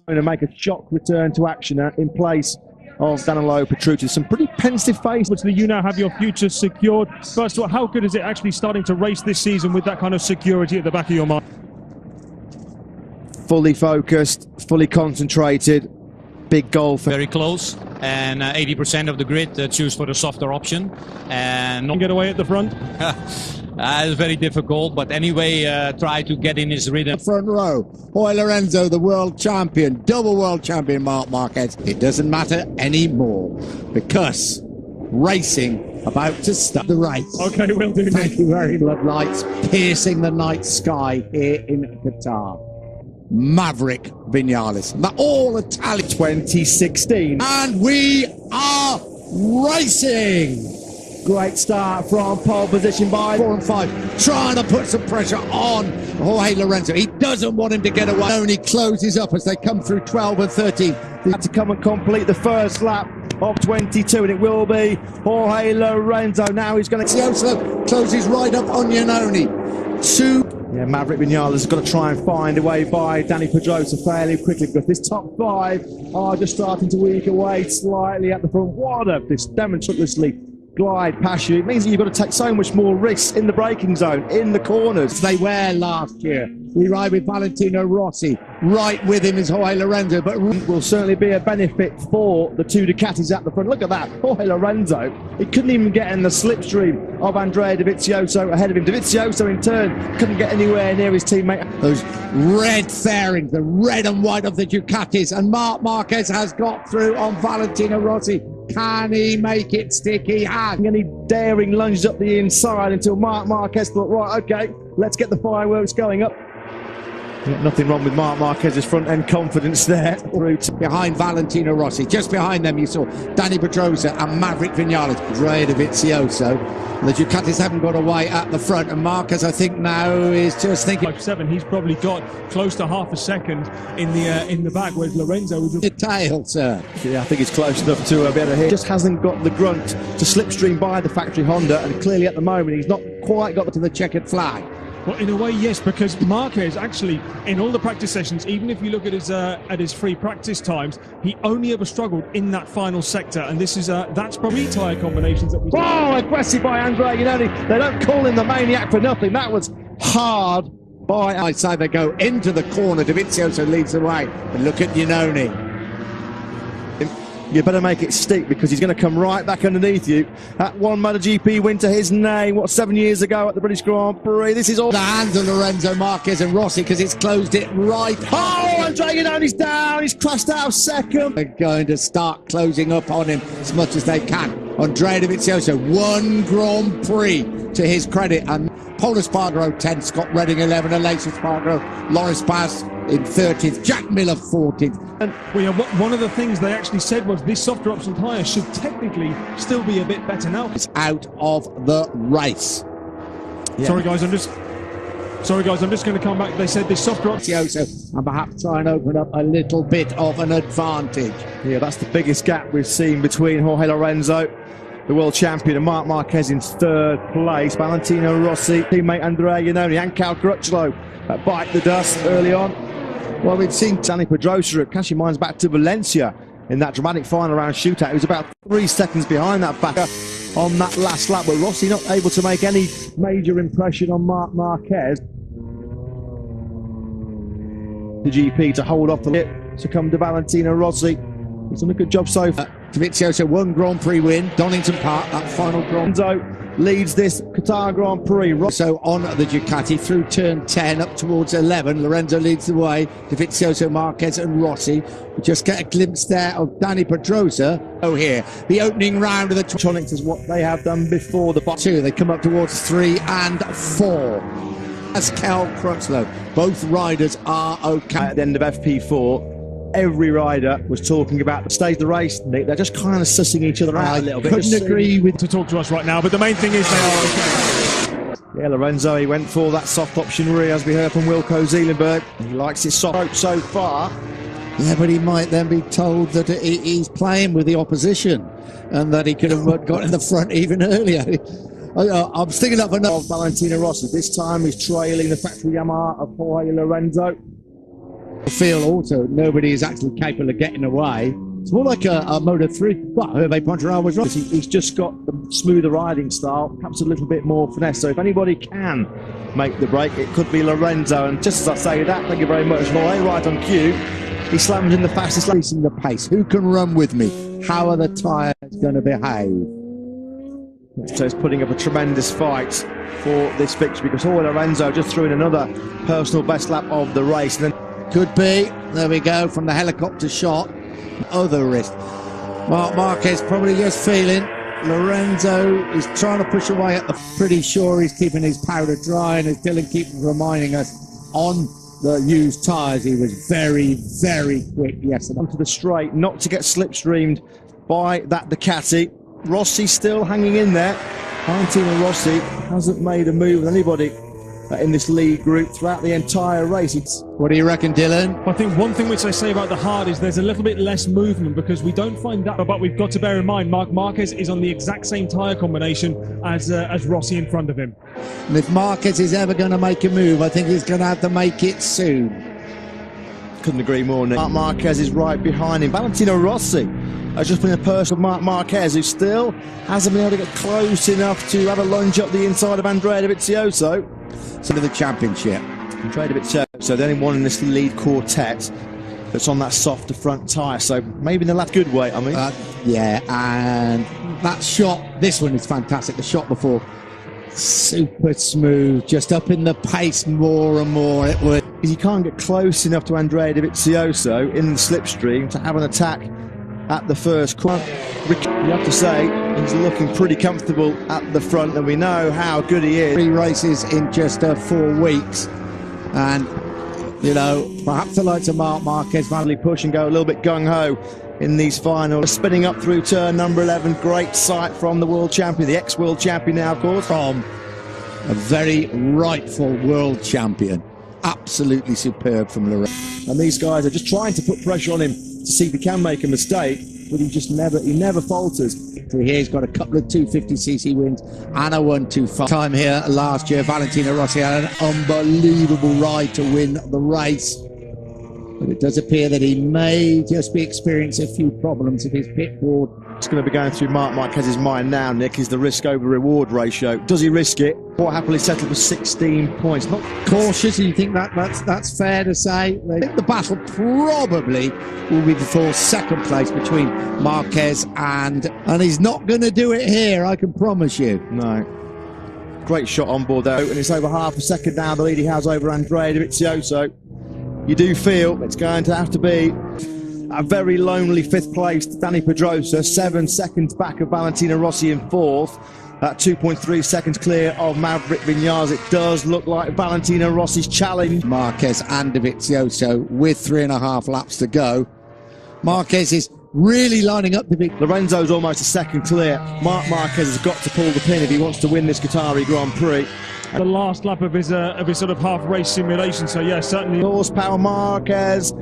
Going to make a shock return to action in place of Danilo Petrucci. Some pretty pensive face. Obviously, you now have your future secured. First of all, how good is it actually starting to race this season with that kind of security at the back of your mind? Fully focused, fully concentrated. Big goal for... Very close, and 80% of the grid choose for the softer option. And Not get away at the front. It's very difficult, but anyway, try to get in his rhythm. Front row, Lorenzo, the world champion, double world champion Marquez. It doesn't matter anymore because racing about to start the race. Okay, will do. Thank you very much. Lights piercing the night sky here in Qatar. Maverick Vinales. That all Italian. 2016. And we are racing. Great start from pole position by 4 and 5, trying to put some pressure on Jorge Lorenzo. He doesn't want him to get away. Only closes up as they come through 12 and 13. They had to come and complete the first lap of 22, and it will be Jorge Lorenzo. Now he's going to... Dovizioso closes right up on Iannone. Yeah, Maverick Vinales has got to try and find a way by Dani Pedrosa fairly quickly, because this top 5 are just starting to weak away slightly at the front. What a this demonstratively glide past you. It means that you've got to take so much more risks in the braking zone, in the corners. They were last year. We ride with Valentino Rossi. Right with him is Jorge Lorenzo, but will certainly be a benefit for the two Ducatis at the front. Look at that, Jorge Lorenzo. He couldn't even get in the slipstream of Andrea Dovizioso ahead of him. Dovizioso in turn couldn't get anywhere near his teammate. Those red fairings, the red and white of the Ducatis, and Marquez has got through on Valentino Rossi. Can he make it stick? He has. And he daring lunges up the inside until Marquez thought, right, okay, let's get the fireworks going up. Nothing wrong with Marquez's front end confidence there. Behind Valentino Rossi, just behind them you saw Dani Pedrosa and Maverick Vinales. Andrea Dovizioso. The Ducatis haven't got away at the front, and Marquez, I think, now is just thinking. 5.7, he's probably got close to half a second in the back, whereas Lorenzo was a tail, sir. Yeah, I think he's close enough to be able to hit. Just hasn't got the grunt to slipstream by the factory Honda, and clearly at the moment he's not quite got to the checkered flag. Well, in a way, yes, because Marquez actually, in all the practice sessions, even if you look at his free practice times, he only ever struggled in that final sector, and this is that's probably tyre combinations that we. Oh, aggressive by Andrea Iannone. They don't call him the maniac for nothing. That was hard by. I say they go into the corner. Dovizioso leads the way, and look at Iannone. You better make it stick, because he's going to come right back underneath you. That one MotoGP win to his name, 7 years ago at the British Grand Prix. This is all the hands of Lorenzo, Marquez and Rossi, because it's closed it right. Oh, Andrea Iannone's down. He's crashed out of second. They're going to start closing up on him as much as they can. Andrea Dovizioso, 1 Grand Prix to his credit, and Pol Espargaro 10, Scott Redding 11, Aleix Espargaro, Loris Paz in 30th, Jack Miller 14th. And one of the things they actually said was this softer option tyre should technically still be a bit better now. It's out of the race. Yeah. Sorry guys, I'm just going to come back. They said this softer option and perhaps try and open up a little bit of an advantage. Yeah, that's the biggest gap we've seen between Jorge Lorenzo, the world champion, and Marquez in 3rd place. Valentino Rossi, teammate Andrea Iannone, and Cal Crutchlow bite the dust early on. Well, we've seen Dani Pedrosa at cashing minds back to Valencia in that dramatic final round shootout. He was about 3 seconds behind that backer on that last lap, but Rossi not able to make any major impression on Marquez. The GP to hold off the lip to come to Valentino Rossi. He's done a good job so far. Dovizioso 1 Grand Prix win, Donington Park, that final Grand Prix. Leads this Qatar Grand Prix. So on the Ducati through turn 10 up towards 11. Lorenzo leads the way. Dovizioso, Marquez and Rossi. We just get a glimpse there of Dani Pedrosa. Oh, here. The opening round of the Tronics is what they have done before the box. 2. They come up towards 3 and 4. As Cal Crutchlow. Both riders are okay. At the end of FP4, every rider was talking about the stage of the race. They're just kind of sussing each other out a little bit. Couldn't agree with to talk to us right now, but the main thing is they are okay. Yeah, Lorenzo, he went for that soft option rear, as we heard from Wilco Zeelenberg. He likes his soft so far. Yeah, but he might then be told that he's playing with the opposition and that he could have got in the front even earlier. I'm sticking up for another. Valentino Rossi. This time he's trailing the factory Yamaha of Jorge Lorenzo. Feel also nobody is actually capable of getting away. It's more like a Moto3. Well, Hervé Poncharal was right. He's just got the smoother riding style, perhaps a little bit more finesse. So if anybody can make the break, it could be Lorenzo. And just as I say that, thank you very much, Roy. Right on cue, he slams in the fastest lap. Increasing the pace. Who can run with me? How are the tyres going to behave? So he's putting up a tremendous fight for this victory, because Lorenzo just threw in another personal best lap of the race. And then could be. There we go, from the helicopter shot. Other wrist. Marquez probably just feeling. Lorenzo is trying to push away at the... Pretty sure he's keeping his powder dry, and as Dylan keeps reminding us, on the used tyres he was very, very quick yesterday. Onto the straight, not to get slipstreamed by that Ducati. Rossi still hanging in there. Valentino Rossi hasn't made a move with anybody in this lead group throughout the entire race. What do you reckon, Dylan? I think one thing which I say about the hard is there's a little bit less movement, because we don't find that, but we've got to bear in mind Marquez is on the exact same tyre combination as Rossi in front of him. And if Marquez is ever going to make a move, I think he's going to have to make it soon. Couldn't agree more, Nick. Marquez is right behind him. Valentino Rossi has just been a person of Marquez, who still hasn't been able to get close enough to have a lunge up the inside of Andrea Dovizioso. To the championship. Andrea Dovizioso, the only one in this lead quartet that's on that softer front tyre, so maybe in the last good way, I mean. Yeah, and that shot, this one is fantastic. The shot before, super smooth, just up in the pace more and more. It would. You can't get close enough to Andrea Dovizioso in the slipstream to have an attack at the first corner. You have to say he's looking pretty comfortable at the front, and we know how good he is. 3 races in just 4 weeks, and you know, perhaps the likes of Marquez finally push and go a little bit gung-ho in these finals. Spinning up through turn number 11, great sight from the world champion, the ex-world champion now, of course, from a very rightful world champion. Absolutely superb from Lorenzo. And these guys are just trying to put pressure on him to see if he can make a mistake, but he never falters. Here he's got a couple of 250cc wins and a 125 time here last year. Valentino Rossi had an unbelievable ride to win the race, but it does appear that he may just be experiencing a few problems with his pit board. It's going to be going through Marquez's mind now, Nick, is the risk over reward ratio. Does he risk it, or happily settle for 16 points? Not cautious. You think that's fair to say? I think the battle probably will be for second place between Marquez and he's not going to do it here, I can promise you. No. Great shot on board though, and it's over half a second now the lead he has over Andrea Dovizioso. You do feel it's going to have to be a very lonely 5th place. Dani Pedrosa, 7 seconds back of Valentino Rossi in 4th. 2.3 seconds clear of Maverick Viñales. It does look like Valentino Rossi's challenge. Marquez and Dovizioso with 3.5 laps to go. Marquez is really lining up to be... Lorenzo's almost a second clear. Marquez has got to pull the pin if he wants to win this Qatari Grand Prix. The last lap of his sort of half-race simulation, so yeah, certainly. Horsepower Marquez,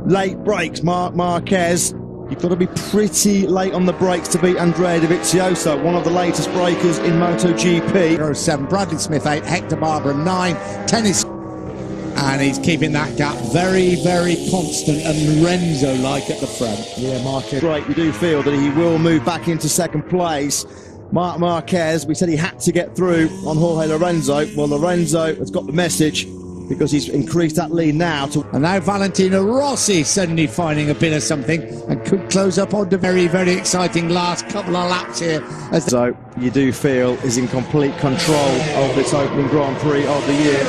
late brakes Marquez. You've got to be pretty late on the brakes to beat Andrea Dovizioso, one of the latest breakers in MotoGP. 7, Bradley Smith 8, Hector Barbara 9, Tennis, and he's keeping that gap very, very constant and Lorenzo-like at the front. Yeah, Marquez. Great, you do feel that he will move back into second place. Marquez, we said he had to get through on Jorge Lorenzo. Well, Lorenzo has got the message, because he's increased that lead now to... And now Valentino Rossi suddenly finding a bit of something and could close up on the very, very exciting last couple of laps here. So you do feel is in complete control of this opening Grand Prix of the year.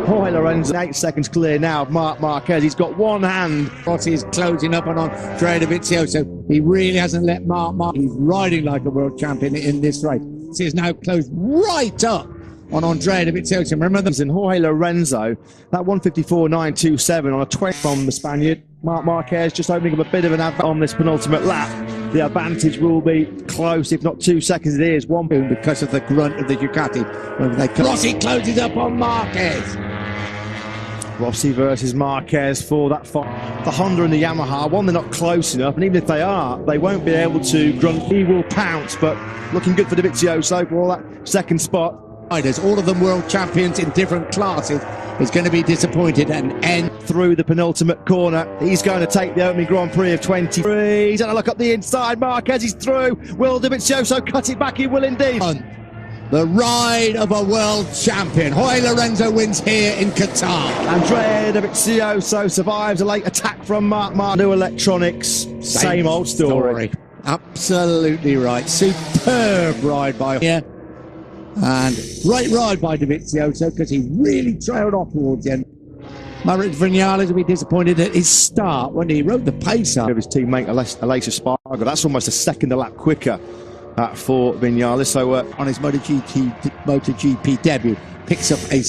Jorge Lorenzo, 8 seconds clear now of Marquez. He's got one hand. Rossi is closing up on Andrea Dovizioso. He really hasn't let Mark. He's riding like a world champion in this race. He is now closed right up on Andrea Dovizioso. Remember them in Jorge Lorenzo, that 154.927 on a 20 from the Spaniard. Marquez just opening up a bit of an advantage on this penultimate lap. The advantage will be close, if not 2 seconds. It is 1 because of the grunt of the Ducati. Rossi closes up on Marquez. Rossi versus Marquez for that fight. The Honda and the Yamaha, one, they're not close enough, and even if they are, they won't be able to grunt. He will pounce, but looking good for Dovizioso for all that second spot. All of them world champions in different classes. is going to be disappointed and end through the penultimate corner. He's going to take the opening Grand Prix of 23. He's going to look up the inside. Marquez is through. Will Dovizioso cut it back? He will indeed. the ride of a world champion. Jorge Lorenzo wins here in Qatar. Andrea Dovizioso survives a late attack from Mark. New electronics, same old story. Absolutely right. Superb ride by here. And great ride by Dovizioso because he really trailed off towards the end. Maverick Vinales will be disappointed at his start when he rode the pace up. Of his teammate Aleix Espargaro. That's almost a second a lap quicker for Vinales. So on his MotoGP debut, picks up a